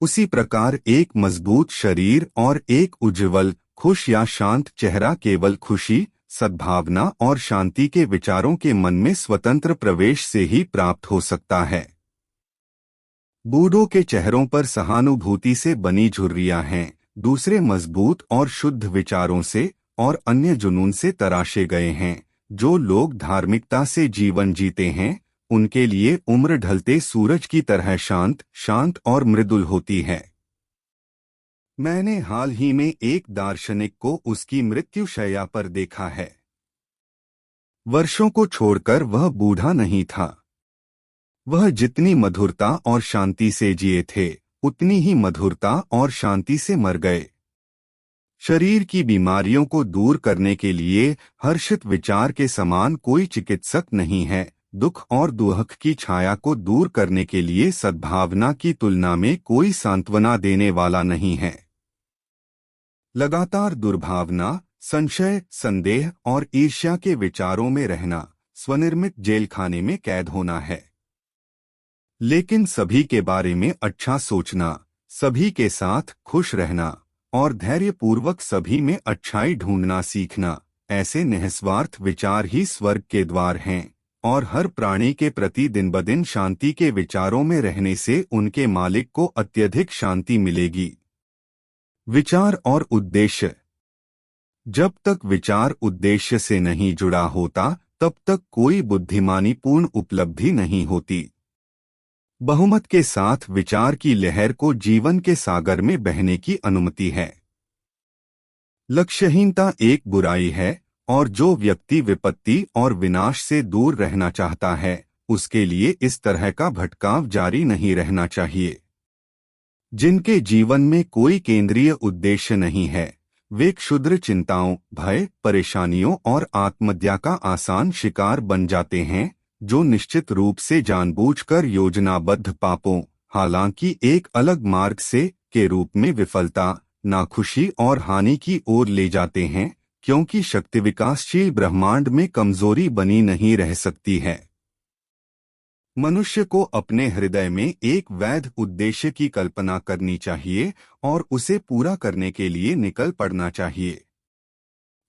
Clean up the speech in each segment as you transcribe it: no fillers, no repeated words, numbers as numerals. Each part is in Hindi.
उसी प्रकार एक मजबूत शरीर और एक उज्ज्वल, खुश या शांत चेहरा केवल खुशी, सद्भावना और शांति के विचारों के मन में स्वतंत्र प्रवेश से ही प्राप्त हो सकता है। बूढ़ों के चेहरों पर सहानुभूति से बनी झुर्रियां हैं, दूसरे मजबूत और शुद्ध विचारों से और अन्य जुनून से तराशे गए हैं। जो लोग धार्मिकता से जीवन जीते हैं, उनके लिए उम्र ढलते सूरज की तरह शांत शांत और मृदुल होती है। मैंने हाल ही में एक दार्शनिक को उसकी मृत्युशैया पर देखा है। वर्षों को छोड़कर वह बूढ़ा नहीं था। वह जितनी मधुरता और शांति से जिए थे, उतनी ही मधुरता और शांति से मर गए। शरीर की बीमारियों को दूर करने के लिए हर्षित विचार के समान कोई चिकित्सक नहीं है। दुख और दुख की छाया को दूर करने के लिए सद्भावना की तुलना में कोई सांत्वना देने वाला नहीं है। लगातार दुर्भावना, संशय, संदेह और ईर्ष्या के विचारों में रहना स्वनिर्मित जेलखाने में कैद होना है। लेकिन सभी के बारे में अच्छा सोचना, सभी के साथ खुश रहना और धैर्यपूर्वक सभी में अच्छाई ढूंढना सीखना, ऐसे निस्वार्थ विचार ही स्वर्ग के द्वार हैं। और हर प्राणी के प्रति दिन ब दिन शांति के विचारों में रहने से उनके मालिक को अत्यधिक शांति मिलेगी। विचार और उद्देश्य। जब तक विचार उद्देश्य से नहीं जुड़ा होता, तब तक कोई बुद्धिमानीपूर्ण उपलब्धि नहीं होती। बहुमत के साथ विचार की लहर को जीवन के सागर में बहने की अनुमति है। लक्ष्यहीनता एक बुराई है, और जो व्यक्ति विपत्ति और विनाश से दूर रहना चाहता है, उसके लिए इस तरह का भटकाव जारी नहीं रहना चाहिए। जिनके जीवन में कोई केंद्रीय उद्देश्य नहीं है, वे क्षुद्र चिंताओं, भय, परेशानियों और आत्महत्या का आसान शिकार बन जाते हैं, जो निश्चित रूप से जानबूझकर योजनाबद्ध पापों, हालांकि एक अलग मार्ग से, के रूप में विफलता, नाखुशी और हानि की ओर ले जाते हैं, क्योंकि शक्ति विकासशील ब्रह्मांड में कमजोरी बनी नहीं रह सकती है। मनुष्य को अपने हृदय में एक वैध उद्देश्य की कल्पना करनी चाहिए और उसे पूरा करने के लिए निकल पड़ना चाहिए।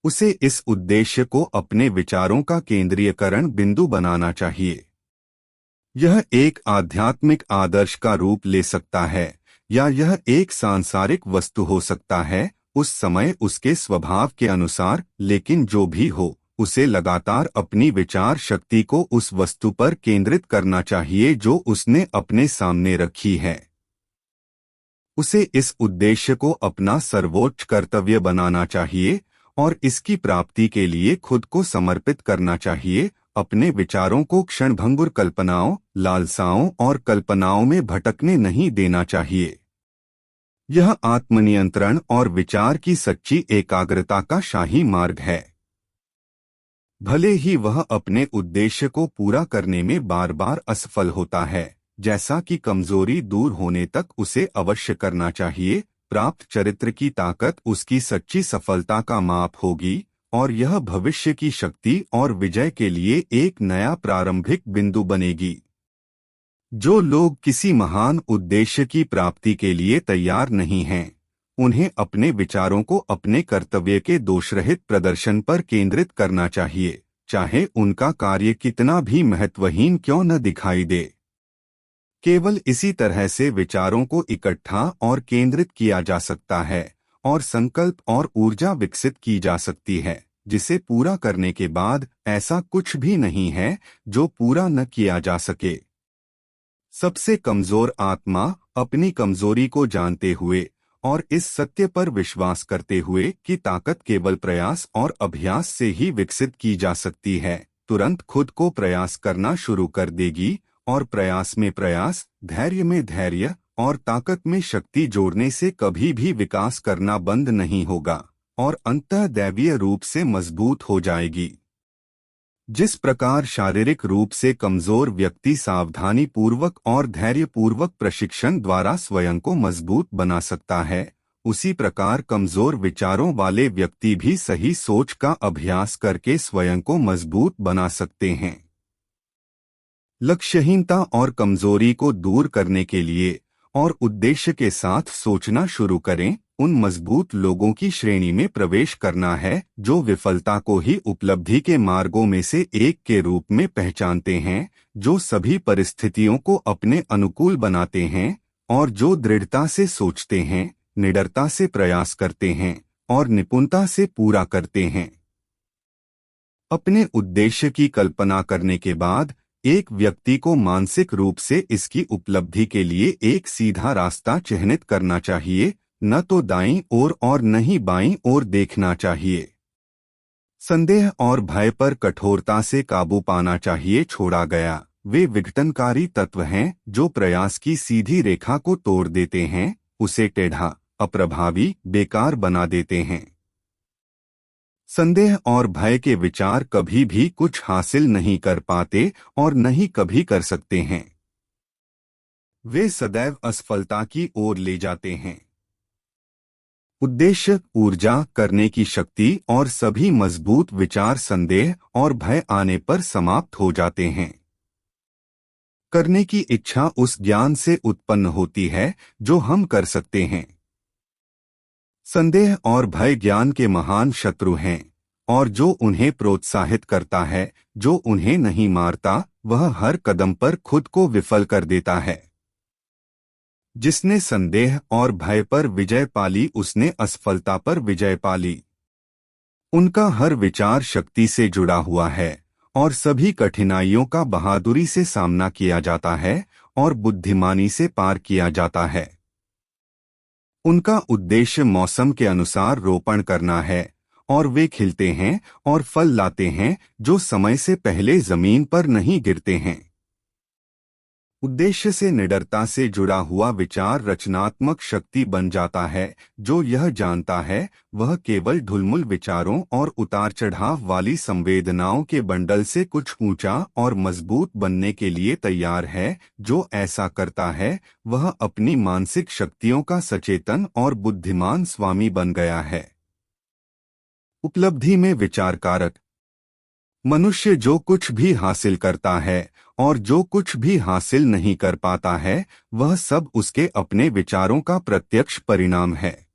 उसे इस उद्देश्य को अपने विचारों का केंद्रीयकरण बिंदु बनाना चाहिए। यह एक आध्यात्मिक आदर्श का रूप ले सकता है, या यह एक सांसारिक वस्तु हो सकता है, उस समय उसके स्वभाव के अनुसार, लेकिन जो भी हो, उसे लगातार अपनी विचार शक्ति को उस वस्तु पर केंद्रित करना चाहिए जो उसने अपने सामने रखी है। उसे इस उद्देश्य को अपना सर्वोच्च कर्तव्य बनाना चाहिए और इसकी प्राप्ति के लिए खुद को समर्पित करना चाहिए। अपने विचारों को क्षणभंगुर कल्पनाओं, लालसाओं और कल्पनाओं में भटकने नहीं देना चाहिए। यह आत्मनियंत्रण और विचार की सच्ची एकाग्रता का शाही मार्ग है। भले ही वह अपने उद्देश्य को पूरा करने में बार बार असफल होता है, जैसा कि कमजोरी दूर होने तक उसे अवश्य करना चाहिए। प्राप्त चरित्र की ताकत उसकी सच्ची सफलता का माप होगी और यह भविष्य की शक्ति और विजय के लिए एक नया प्रारंभिक बिंदु बनेगी। जो लोग किसी महान उद्देश्य की प्राप्ति के लिए तैयार नहीं हैं, उन्हें अपने विचारों को अपने कर्तव्य के दोषरहित प्रदर्शन पर केंद्रित करना चाहिए, चाहे उनका कार्य कितना भी महत्वहीन क्यों न दिखाई दे। केवल इसी तरह से विचारों को इकट्ठा और केंद्रित किया जा सकता है और संकल्प और ऊर्जा विकसित की जा सकती है, जिसे पूरा करने के बाद ऐसा कुछ भी नहीं है जो पूरा न किया जा सके। सबसे कमजोर आत्मा अपनी कमजोरी को जानते हुए और इस सत्य पर विश्वास करते हुए कि ताकत केवल प्रयास और अभ्यास से ही विकसित की जा सकती है, तुरंत खुद को प्रयास करना शुरू कर देगी और प्रयास में प्रयास, धैर्य में धैर्य और ताकत में शक्ति जोड़ने से कभी भी विकास करना बंद नहीं होगा और अंततः दैवीय रूप से मजबूत हो जाएगी। जिस प्रकार शारीरिक रूप से कमजोर व्यक्ति सावधानी पूर्वक और धैर्यपूर्वक प्रशिक्षण द्वारा स्वयं को मजबूत बना सकता है, उसी प्रकार कमजोर विचारों वाले व्यक्ति भी सही सोच का अभ्यास करके स्वयं को मजबूत बना सकते हैं। लक्ष्यहीनता और कमजोरी को दूर करने के लिए और उद्देश्य के साथ सोचना शुरू करें। उन मजबूत लोगों की श्रेणी में प्रवेश करना है जो विफलता को ही उपलब्धि के मार्गों में से एक के रूप में पहचानते हैं, जो सभी परिस्थितियों को अपने अनुकूल बनाते हैं और जो दृढ़ता से सोचते हैं, निडरता से प्रयास करते हैं और निपुणता से पूरा करते हैं। अपने उद्देश्य की कल्पना करने के बाद एक व्यक्ति को मानसिक रूप से इसकी उपलब्धि के लिए एक सीधा रास्ता चिह्नित करना चाहिए, न तो दाईं ओर और न ही बाईं ओर देखना चाहिए। संदेह और भय पर कठोरता से काबू पाना चाहिए छोड़ा गया। वे विघटनकारी तत्व हैं जो प्रयास की सीधी रेखा को तोड़ देते हैं, उसे टेढ़ा, अप्रभावी, बेकार बना देते हैं। संदेह और भय के विचार कभी भी कुछ हासिल नहीं कर पाते और न ही कभी कर सकते हैं। वे सदैव असफलता की ओर ले जाते हैं। उद्देश्य, ऊर्जा, करने की शक्ति और सभी मजबूत विचार संदेह और भय आने पर समाप्त हो जाते हैं। करने की इच्छा उस ज्ञान से उत्पन्न होती है जो हम कर सकते हैं। संदेह और भय ज्ञान के महान शत्रु हैं, और जो उन्हें प्रोत्साहित करता है, जो उन्हें नहीं मारता, वह हर कदम पर खुद को विफल कर देता है। जिसने संदेह और भय पर विजय पाली उसने असफलता पर विजय पाली। उनका हर विचार शक्ति से जुड़ा हुआ है और सभी कठिनाइयों का बहादुरी से सामना किया जाता है और बुद्धिमानी से पार किया जाता है। उनका उद्देश्य मौसम के अनुसार रोपण करना है और वे खिलते हैं और फल लाते हैं जो समय से पहले जमीन पर नहीं गिरते हैं। उद्देश्य से निडरता से जुड़ा हुआ विचार रचनात्मक शक्ति बन जाता है। जो यह जानता है वह केवल ढुलमुल विचारों और उतार चढ़ाव वाली संवेदनाओं के बंडल से कुछ ऊंचा और मजबूत बनने के लिए तैयार है। जो ऐसा करता है वह अपनी मानसिक शक्तियों का सचेतन और बुद्धिमान स्वामी बन गया है। उपलब्धि में विचारकारक मनुष्य जो कुछ भी हासिल करता है और जो कुछ भी हासिल नहीं कर पाता है, वह सब उसके अपने विचारों का प्रत्यक्ष परिणाम है।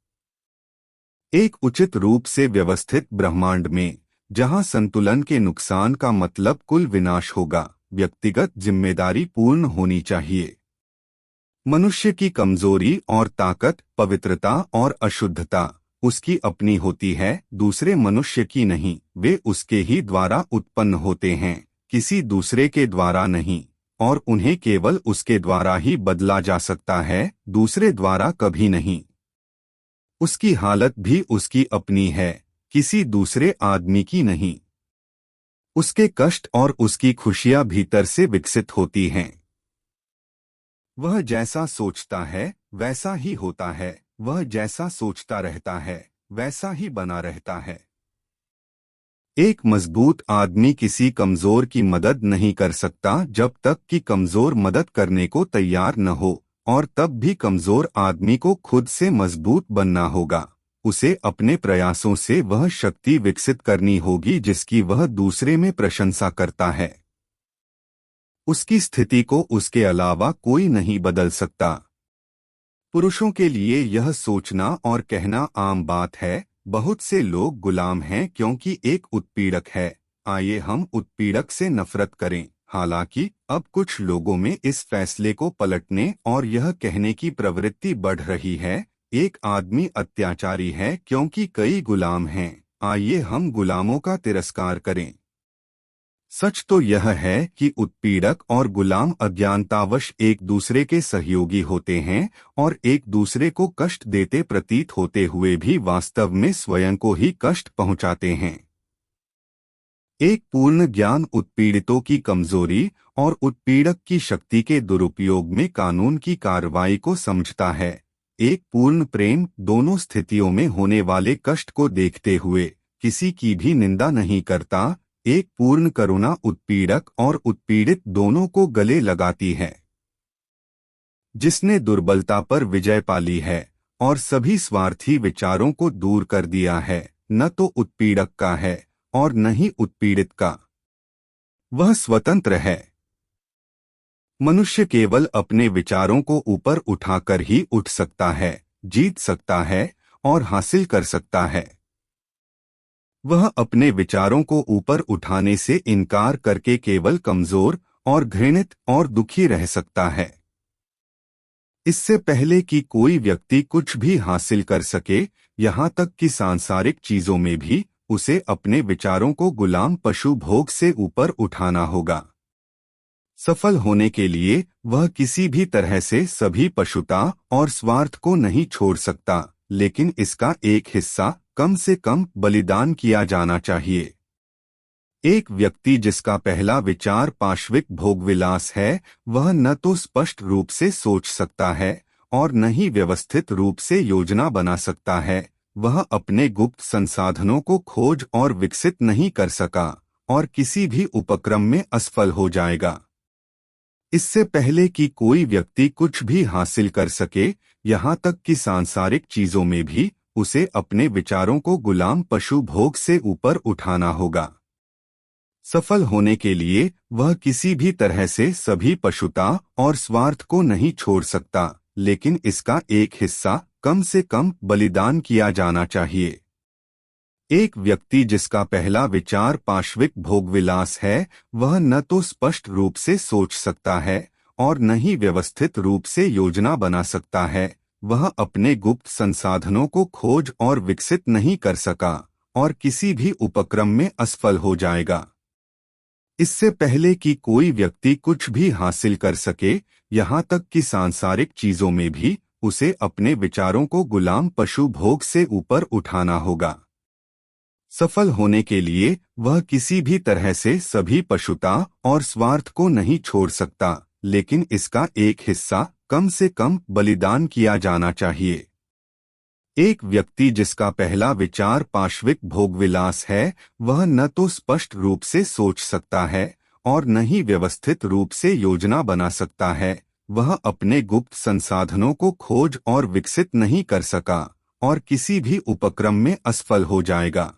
एक उचित रूप से व्यवस्थित ब्रह्मांड में, जहां संतुलन के नुकसान का मतलब कुल विनाश होगा, व्यक्तिगत जिम्मेदारी पूर्ण होनी चाहिए। मनुष्य की कमजोरी और ताकत, पवित्रता और अशुद्धता उसकी अपनी होती है, दूसरे मनुष्य की नहीं। वे उसके ही द्वारा उत्पन्न होते हैं, किसी दूसरे के द्वारा नहीं, और उन्हें केवल उसके द्वारा ही बदला जा सकता है, दूसरे द्वारा कभी नहीं। उसकी हालत भी उसकी अपनी है, किसी दूसरे आदमी की नहीं। उसके कष्ट और उसकी खुशियां भीतर से विकसित होती हैं। वह जैसा सोचता है वैसा ही होता है, वह जैसा सोचता रहता है वैसा ही बना रहता है। एक मजबूत आदमी किसी कमजोर की मदद नहीं कर सकता जब तक कि कमजोर मदद करने को तैयार न हो, और तब भी कमजोर आदमी को खुद से मजबूत बनना होगा। उसे अपने प्रयासों से वह शक्ति विकसित करनी होगी जिसकी वह दूसरे में प्रशंसा करता है। उसकी स्थिति को उसके अलावा कोई नहीं बदल सकता। पुरुषों के लिए यह सोचना और कहना आम बात है, बहुत से लोग गुलाम हैं क्योंकि एक उत्पीड़क है। आइए हम उत्पीड़क से नफरत करें। हालांकि अब कुछ लोगों में इस फैसले को पलटने और यह कहने की प्रवृत्ति बढ़ रही है, एक आदमी अत्याचारी है क्योंकि कई गुलाम हैं। आइए हम गुलामों का तिरस्कार करें। सच तो यह है कि उत्पीड़क और गुलाम अज्ञानतावश एक दूसरे के सहयोगी होते हैं और एक दूसरे को कष्ट देते प्रतीत होते हुए भी वास्तव में स्वयं को ही कष्ट पहुंचाते हैं। एक पूर्ण ज्ञान उत्पीड़ितों की कमजोरी और उत्पीड़क की शक्ति के दुरुपयोग में कानून की कार्रवाई को समझता है। एक पूर्ण प्रेम दोनों स्थितियों में होने वाले कष्ट को देखते हुए किसी की भी निंदा नहीं करता। एक पूर्ण करुणा उत्पीड़क और उत्पीड़ित दोनों को गले लगाती है। जिसने दुर्बलता पर विजय पाली है और सभी स्वार्थी विचारों को दूर कर दिया है, न तो उत्पीड़क का है और न ही उत्पीड़ित का। वह स्वतंत्र है। मनुष्य केवल अपने विचारों को ऊपर उठाकर ही उठ सकता है, जीत सकता है और हासिल कर सकता है। वह अपने विचारों को ऊपर उठाने से इनकार करके केवल कमजोर और घृणित और दुखी रह सकता है। इससे पहले कि कोई व्यक्ति कुछ भी हासिल कर सके, यहाँ तक कि सांसारिक चीजों में भी, उसे अपने विचारों को गुलाम पशु भोग से ऊपर उठाना होगा। सफल होने के लिए वह किसी भी तरह से सभी पशुता और स्वार्थ को नहीं छोड़ सकता, लेकिन इसका एक हिस्सा कम से कम बलिदान किया जाना चाहिए। एक व्यक्ति जिसका पहला विचार पाश्विक भोगविलास है, वह न तो स्पष्ट रूप से सोच सकता है और न ही व्यवस्थित रूप से योजना बना सकता है। वह अपने गुप्त संसाधनों को खोज और विकसित नहीं कर सका और किसी भी उपक्रम में असफल हो जाएगा। इससे पहले कि कोई व्यक्ति कुछ भी हासिल कर सके, यहाँ तक कि सांसारिक चीजों में भी, उसे अपने विचारों को गुलाम पशु भोग से ऊपर उठाना होगा। सफल होने के लिए वह किसी भी तरह से सभी पशुता और स्वार्थ को नहीं छोड़ सकता, लेकिन इसका एक हिस्सा कम से कम बलिदान किया जाना चाहिए। एक व्यक्ति जिसका पहला विचार पाश्विक भोगविलास है, वह न तो स्पष्ट रूप से सोच सकता है और न ही व्यवस्थित रूप से योजना बना सकता है। वह अपने गुप्त संसाधनों को खोज और विकसित नहीं कर सका और किसी भी उपक्रम में असफल हो जाएगा। इससे पहले कि कोई व्यक्ति कुछ भी हासिल कर सके, यहाँ तक कि सांसारिक चीजों में भी, उसे अपने विचारों को गुलाम पशु भोग से ऊपर उठाना होगा। सफल होने के लिए वह किसी भी तरह से सभी पशुता और स्वार्थ को नहीं छोड़ सकता, लेकिन इसका एक हिस्सा कम से कम बलिदान किया जाना चाहिए। एक व्यक्ति जिसका पहला विचार पाश्विक भोगविलास है, वह न तो स्पष्ट रूप से सोच सकता है और न ही व्यवस्थित रूप से योजना बना सकता है। वह अपने गुप्त संसाधनों को खोज और विकसित नहीं कर सका और किसी भी उपक्रम में असफल हो जाएगा।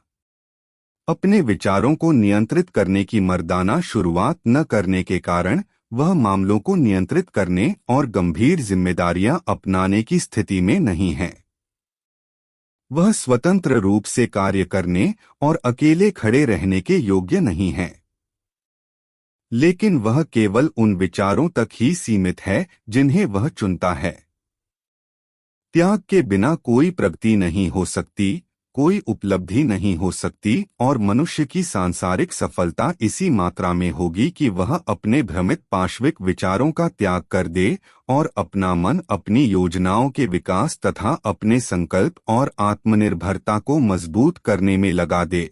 अपने विचारों को नियंत्रित करने की मर्दाना शुरुआत न करने के कारण वह मामलों को नियंत्रित करने और गंभीर जिम्मेदारियां अपनाने की स्थिति में नहीं है। वह स्वतंत्र रूप से कार्य करने और अकेले खड़े रहने के योग्य नहीं है, लेकिन वह केवल उन विचारों तक ही सीमित है जिन्हें वह चुनता है। त्याग के बिना कोई प्रगति नहीं हो सकती, कोई उपलब्धि नहीं हो सकती और मनुष्य की सांसारिक सफलता इसी मात्रा में होगी कि वह अपने भ्रमित पाश्विक विचारों का त्याग कर दे और अपना मन अपनी योजनाओं के विकास तथा अपने संकल्प और आत्मनिर्भरता को मजबूत करने में लगा दे।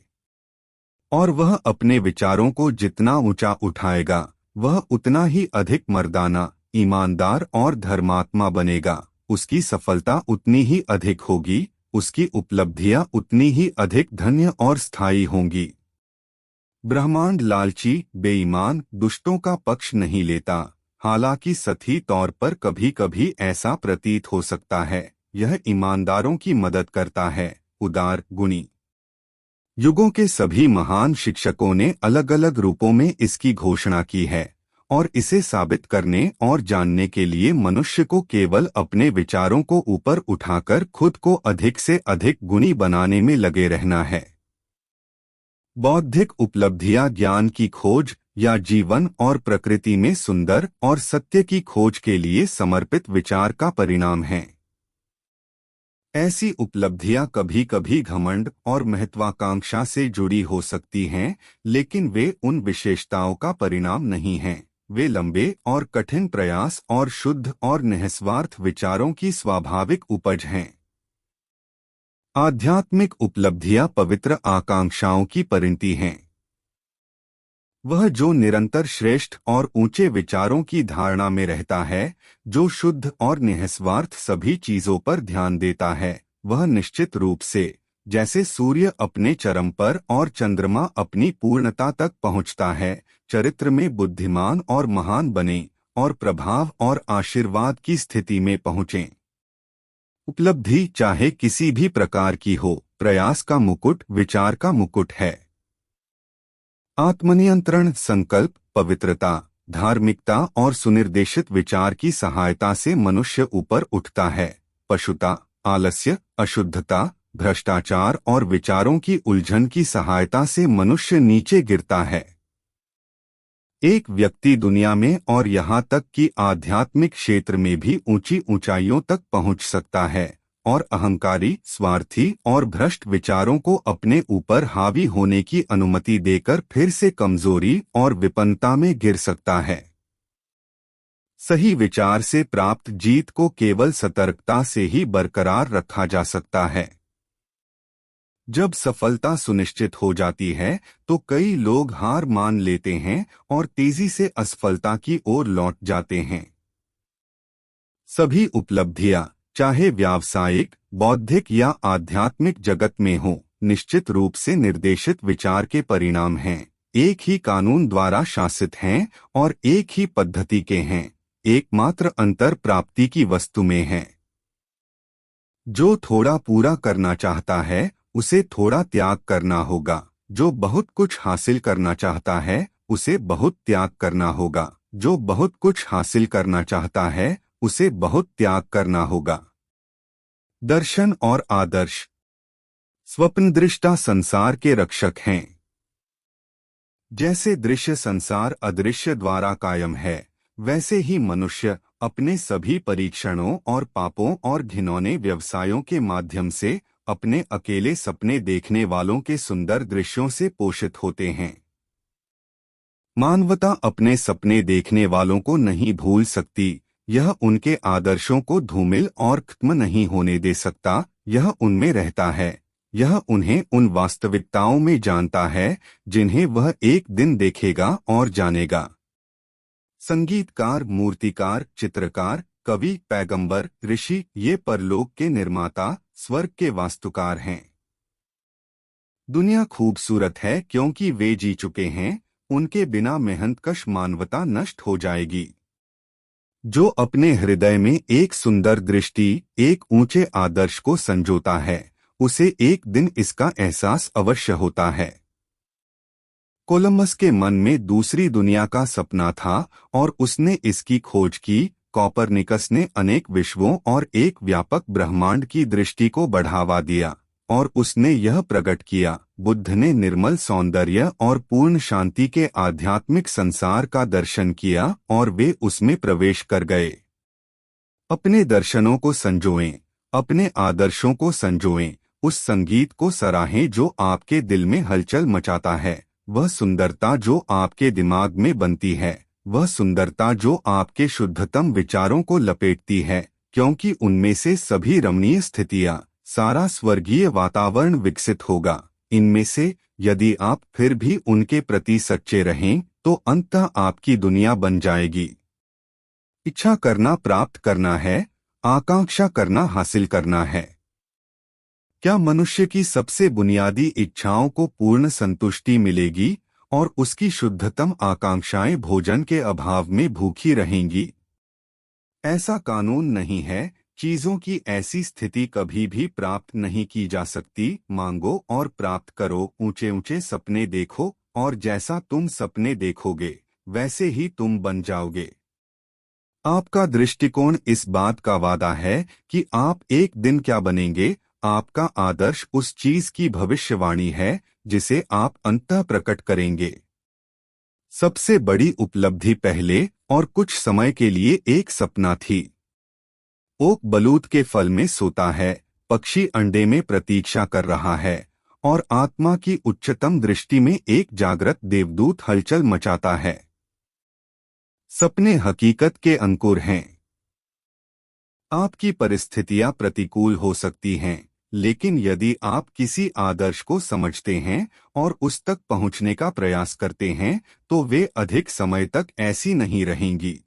और वह अपने विचारों को जितना ऊंचा उठाएगा, वह उतना ही अधिक मर्दाना, ईमानदार और धर्मात्मा बनेगा। उसकी सफलता उतनी ही अधिक होगी, उसकी उपलब्धियां उतनी ही अधिक धन्य और स्थायी होंगी। ब्रह्मांड लालची, बेईमान, दुष्टों का पक्ष नहीं लेता। हालांकि सही तौर पर कभी कभी ऐसा प्रतीत हो सकता है। यह ईमानदारों की मदद करता है, उदार, गुणी। युगों के सभी महान शिक्षकों ने अलग अलग रूपों में इसकी घोषणा की है और इसे साबित करने और जानने के लिए मनुष्य को केवल अपने विचारों को ऊपर उठाकर खुद को अधिक से अधिक गुणी बनाने में लगे रहना है। बौद्धिक उपलब्धियां ज्ञान की खोज या जीवन और प्रकृति में सुंदर और सत्य की खोज के लिए समर्पित विचार का परिणाम हैं। ऐसी उपलब्धियां कभी कभी घमंड और महत्वाकांक्षा से जुड़ी हो सकती हैं, लेकिन वे उन विशेषताओं का परिणाम नहीं हैं। वे लंबे और कठिन प्रयास और शुद्ध और निस्वार्थ विचारों की स्वाभाविक उपज हैं। आध्यात्मिक उपलब्धियां पवित्र आकांक्षाओं की परिणति हैं। वह जो निरंतर श्रेष्ठ और ऊंचे विचारों की धारणा में रहता है, जो शुद्ध और निस्वार्थ सभी चीजों पर ध्यान देता है, वह निश्चित रूप से, जैसे सूर्य अपने चरम पर और चंद्रमा अपनी पूर्णता तक पहुंचता है, चरित्र में बुद्धिमान और महान बने और प्रभाव और आशीर्वाद की स्थिति में पहुंचें। उपलब्धि चाहे किसी भी प्रकार की हो, प्रयास का मुकुट विचार का मुकुट है। आत्मनियंत्रण, संकल्प, पवित्रता, धार्मिकता और सुनिर्देशित विचार की सहायता से मनुष्य ऊपर उठता है। पशुता, आलस्य, अशुद्धता, भ्रष्टाचार और विचारों की उलझन की सहायता से मनुष्य नीचे गिरता है। एक व्यक्ति दुनिया में और यहाँ तक कि आध्यात्मिक क्षेत्र में भी ऊंची ऊंचाइयों तक पहुंच सकता है और अहंकारी, स्वार्थी और भ्रष्ट विचारों को अपने ऊपर हावी होने की अनुमति देकर फिर से कमजोरी और विपन्नता में गिर सकता है। सही विचार से प्राप्त जीत को केवल सतर्कता से ही बरकरार रखा जा सकता है। जब सफलता सुनिश्चित हो जाती है तो कई लोग हार मान लेते हैं और तेजी से असफलता की ओर लौट जाते हैं। सभी उपलब्धियां, चाहे व्यावसायिक, बौद्धिक या आध्यात्मिक जगत में हो, निश्चित रूप से निर्देशित विचार के परिणाम हैं। एक ही कानून द्वारा शासित हैं और एक ही पद्धति के हैं। एकमात्र अंतर प्राप्ति की वस्तु में है। जो थोड़ा पूरा करना चाहता है उसे थोड़ा त्याग करना होगा। जो बहुत कुछ हासिल करना चाहता है उसे बहुत त्याग करना होगा। जो बहुत कुछ हासिल करना चाहता है उसे बहुत त्याग करना होगा। दर्शन और आदर्श। स्वप्नदृष्टा संसार के रक्षक हैं। जैसे दृश्य संसार अदृश्य द्वारा कायम है, वैसे ही मनुष्य अपने सभी परीक्षणों और पापों और घिनौने व्यवसायों के माध्यम से अपने अकेले सपने देखने वालों के सुंदर दृश्यों से पोषित होते हैं। मानवता अपने सपने देखने वालों को नहीं भूल सकती। यह उनके आदर्शों को धूमिल और खत्म नहीं होने दे सकता। यह उनमें रहता है। यह उन्हें उन वास्तविकताओं में जानता है जिन्हें वह एक दिन देखेगा और जानेगा। संगीतकार, मूर्तिकार, चित्रकार, कवि, पैगंबर, ऋषि, ये परलोक के निर्माता, स्वर्ग के वास्तुकार हैं। दुनिया खूबसूरत है क्योंकि वे जी चुके हैं। उनके बिना मेहनतकश मानवता नष्ट हो जाएगी। जो अपने हृदय में एक सुंदर दृष्टि, एक ऊंचे आदर्श को संजोता है, उसे एक दिन इसका एहसास अवश्य होता है। कोलंबस के मन में दूसरी दुनिया का सपना था और उसने इसकी खोज की। कोपरनिकस ने अनेक विश्वों और एक व्यापक ब्रह्मांड की दृष्टि को बढ़ावा दिया और उसने यह प्रकट किया। बुद्ध ने निर्मल सौंदर्य और पूर्ण शांति के आध्यात्मिक संसार का दर्शन किया और वे उसमें प्रवेश कर गए। अपने दर्शनों को संजोएं, अपने आदर्शों को संजोएं, उस संगीत को सराहें जो आपके दिल में हलचल मचाता है। वह सुंदरता जो आपके दिमाग में बनती है, वह सुंदरता जो आपके शुद्धतम विचारों को लपेटती है, क्योंकि उनमें से सभी रमणीय स्थितियां, सारा स्वर्गीय वातावरण विकसित होगा। इनमें से यदि आप फिर भी उनके प्रति सच्चे रहें तो अंततः आपकी दुनिया बन जाएगी। इच्छा करना प्राप्त करना है, आकांक्षा करना हासिल करना है। क्या मनुष्य की सबसे बुनियादी इच्छाओं को पूर्ण संतुष्टि मिलेगी और उसकी शुद्धतम आकांक्षाएं भोजन के अभाव में भूखी रहेंगी? ऐसा कानून नहीं है। चीजों की ऐसी स्थिति कभी भी प्राप्त नहीं की जा सकती। मांगो और प्राप्त करो। ऊंचे ऊंचे सपने देखो और जैसा तुम सपने देखोगे वैसे ही तुम बन जाओगे। आपका दृष्टिकोण इस बात का वादा है कि आप एक दिन क्या बनेंगे। आपका आदर्श उस चीज की भविष्यवाणी है जिसे आप अंततः प्रकट करेंगे। सबसे बड़ी उपलब्धि पहले और कुछ समय के लिए एक सपना थी। ओक बलूत के फल में सोता है, पक्षी अंडे में प्रतीक्षा कर रहा है और आत्मा की उच्चतम दृष्टि में एक जागृत देवदूत हलचल मचाता है। सपने हकीकत के अंकुर हैं। आपकी परिस्थितियां प्रतिकूल हो सकती हैं, लेकिन यदि आप किसी आदर्श को समझते हैं और उस तक पहुंचने का प्रयास करते हैं तो वे अधिक समय तक ऐसी नहीं रहेंगी।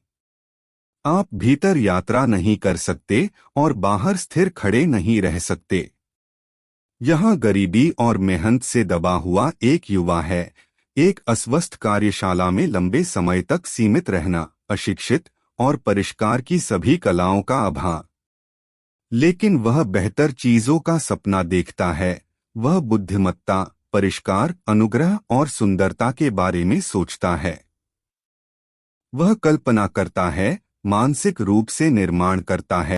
आप भीतर यात्रा नहीं कर सकते और बाहर स्थिर खड़े नहीं रह सकते। यहाँ गरीबी और मेहनत से दबा हुआ एक युवा है, एक अस्वस्थ कार्यशाला में लंबे समय तक सीमित रहना, अशिक्षित और परिष्कार की सभी कलाओं का अभाव। लेकिन वह बेहतर चीजों का सपना देखता है। वह बुद्धिमत्ता, परिष्कार, अनुग्रह और सुंदरता के बारे में सोचता है। वह कल्पना करता है, मानसिक रूप से निर्माण करता है।